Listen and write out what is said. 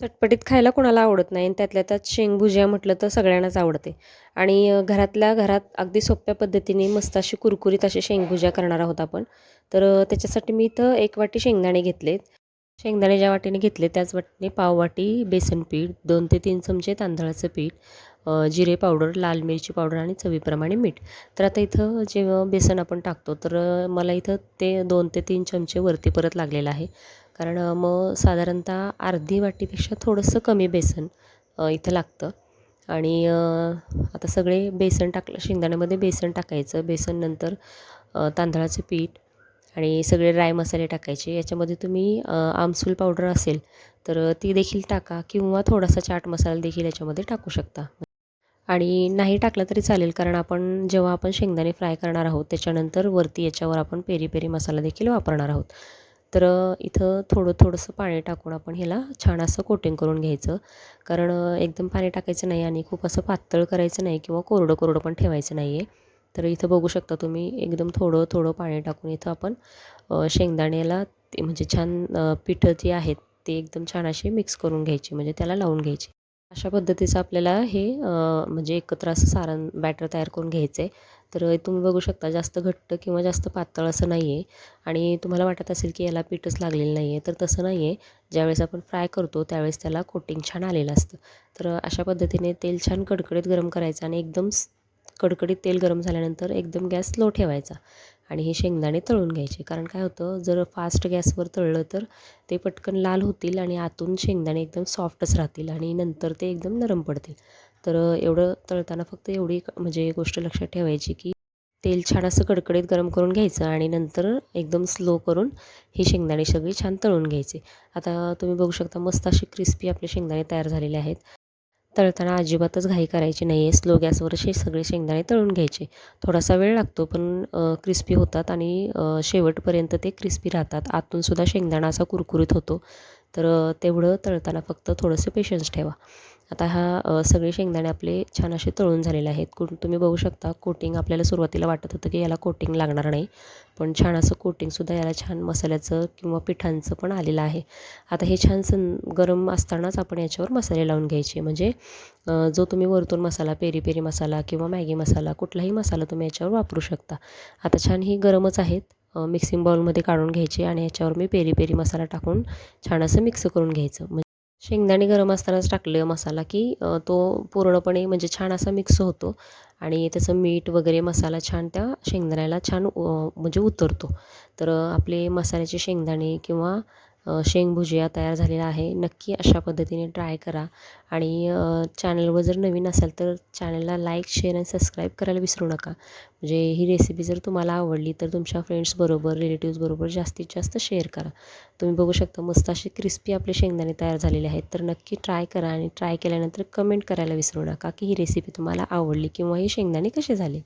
चटपटीत खायला कोणाला आवडत नाही आणि त्यातल्या त्यात शेंगभुजिया म्हटलं तर सगळ्यांनाच आवडते. आणि घरातल्या घरात अगदी सोप्या पद्धतीने मस्त अशी कुरकुरीत अशी शेंगभुजिया करणार आहोत आपण. तर त्याच्यासाठी मी इथं 1 वाटी शेंगदाणे घेतलेत. शेंगदाणे ज्या वाटीने घेतले त्याच वाटीने पाव वाटी बेसन पीठ, 2 ते 3 चमचे तांदळाचं पीठ, जिरे पावडर, लाल मिरची पावडर आणि चवीप्रमाणे मीठ. तर आता इथं जेव्हा बेसन आपण टाकतो तर मला इथं ते 2 ते 3 चमचे वरती परत लागलेलं आहे. कारण मग साधारणतः अर्धी वाटीपेक्षा थोडंसं कमी बेसन इथं लागतं. आणि आता सगळे बेसन टाकलं, शेंगदाण्यामध्ये बेसन टाकायचं. बेसन नंतर तांदळाचं पीठ आणि सगळे ड्राय मसाले टाकायचे. याच्यामध्ये तुम्ही आमसूल पावडर असेल तर ती देखील टाका किंवा थोडासा चाट मसाला देखील याच्यामध्ये टाकू शकता. आणि नाही टाकलं तरी चालेल, कारण जेव्हा आपण शेंगदाणे फ्राय करणार आहोत त्याच्यानंतर वरती याच्यावर आपण पेरी पेरी मसाला देखील वापरणार आहोत. तर इथं थोडंसं पाणी टाकून आपण ह्याला छान असं कोटिंग करून घ्यायचं. कारण एकदम पाणी टाकायचं नाही आणि खूप असं पातळ करायचं नाही किंवा कोरडं कोरडं पण ठेवायचं नाही आहे. तर इथं बघू शकता तुम्ही एकदम थोडं पाणी टाकून इथं आपण शेंगदाण्याला ते म्हणजे छान पिठं जी आहेत ते एकदम छान अशी मिक्स करून घ्यायची, म्हणजे त्याला लावून घ्यायची. अशा पद्धतीचं आपल्याला हे म्हणजे एकत्र असं सारण बॅटर तयार करून घ्यायचं आहे. तर तुम्ही बघू शकता जास्त घट्ट किंवा जास्त पातळ असं नाही आहे. आणि तुम्हाला वाटत असेल की याला पीठच लागलेलं नाही आहे, तर तसं नाही आहे. ज्यावेळेस आपण फ्राय करतो त्यावेळेस त्याला कोटिंग छान आलेलं असतं. तर अशा पद्धतीने तेल छान कडकडीत गरम करायचं आणि एकदम कडकडीत तेल गरम झाल्यानंतर एकदम गॅस स्लो ठेवायचा आणि हे शेंगदाणे तळून घ्यायचे. कारण काय होतं, जर फास्ट गॅसवर तळलं तर ते पटकन लाल होतील आणि आतून शेंगदाणे एकदम सॉफ्टच राहतील आणि नंतर ते एकदम नरम पडतील. तर एवढं तळताना फक्त एवढी म्हणजे गोष्ट लक्षात ठेवायची की तेल छान असं कडकडीत गरम करून घ्यायचं आणि नंतर एकदम स्लो करून ही शेंगदाणे सगळी छान तळून घ्यायचे. आता तुम्ही बघू शकता मस्त अशी क्रिस्पी आपले शेंगदाणे तयार झालेले आहेत. तळताना अजिबातच घाई करायची नाही आहे. स्लो गॅसवर असे सगळे शेंगदाणे तळून घ्यायचे. थोडासा वेळ लागतो पण क्रिस्पी होतात आणि शेवटपर्यंत ते क्रिस्पी राहतात. आतूनसुद्धा शेंगदाणा असा कुरकुरीत होतो. तर तेवढं तळताना फक्त थोडंसं पेशन्स ठेवा. आता सगळे शेंगदाणे आपले छान असे तळून झालेले आहेत. तुम्ही बघू शकता कोटिंग आपल्याला सुरुवातीला वाटत होतं की याला कोटिंग लागणार नाही. पण छान असं कोटिंगसुद्धा याला छान मसाल्याचं किंवा पिठांचं पण आलेलं आहे. आता हे छान गरम असतानाच आपण याच्यावर मसाले लावून घ्यायचे. म्हणजे जो तुम्ही वरतून मसाला, पेरी पेरी मसाला किंवा मॅगी मसाला कुठलाही मसाला तुम्ही याच्यावर वापरू शकता. आता छान ही गरमच आहेत. मिक्सिंग बाउलमध्ये काढून घ्यायचे आणि याच्यावर मी पेरी पेरी मसाला टाकून छान असं मिक्स करून घ्यायचं. शेंगदाणे गरम असतानाच टाकलं मसाला की तो पूर्णपणे म्हणजे छान असा मिक्स होतो आणि त्याचं मीठ वगैरे मसाला छान त्या शेंगदाण्याला छान म्हणजे उतरतो. तर आपले मसाल्याचे शेंगदाणे किंवा शेंगभुजिया तयार झालेला आहे. नक्की अशा पद्धतीने ट्राय करा आणि चॅनलवर जर नवीन असाल तर चॅनलला लाईक, शेअर आणि सबस्क्राईब करायला विसरू नका. म्हणजे ही रेसिपी जर तुम्हाला आवडली तर तुमच्या फ्रेंड्सबरोबर, रिलेटिव्सबरोबर जास्तीत जास्त शेअर करा. तुम्ही बघू शकता मस्त असे क्रिस्पी आपले शेंगदाणे तयार झालेले आहेत. तर नक्की ट्राय करा आणि ट्राय केल्यानंतर कमेंट करायला विसरू नका की ही रेसिपी तुम्हाला आवडली किंवा ही शेंगदाणे कसे झाले.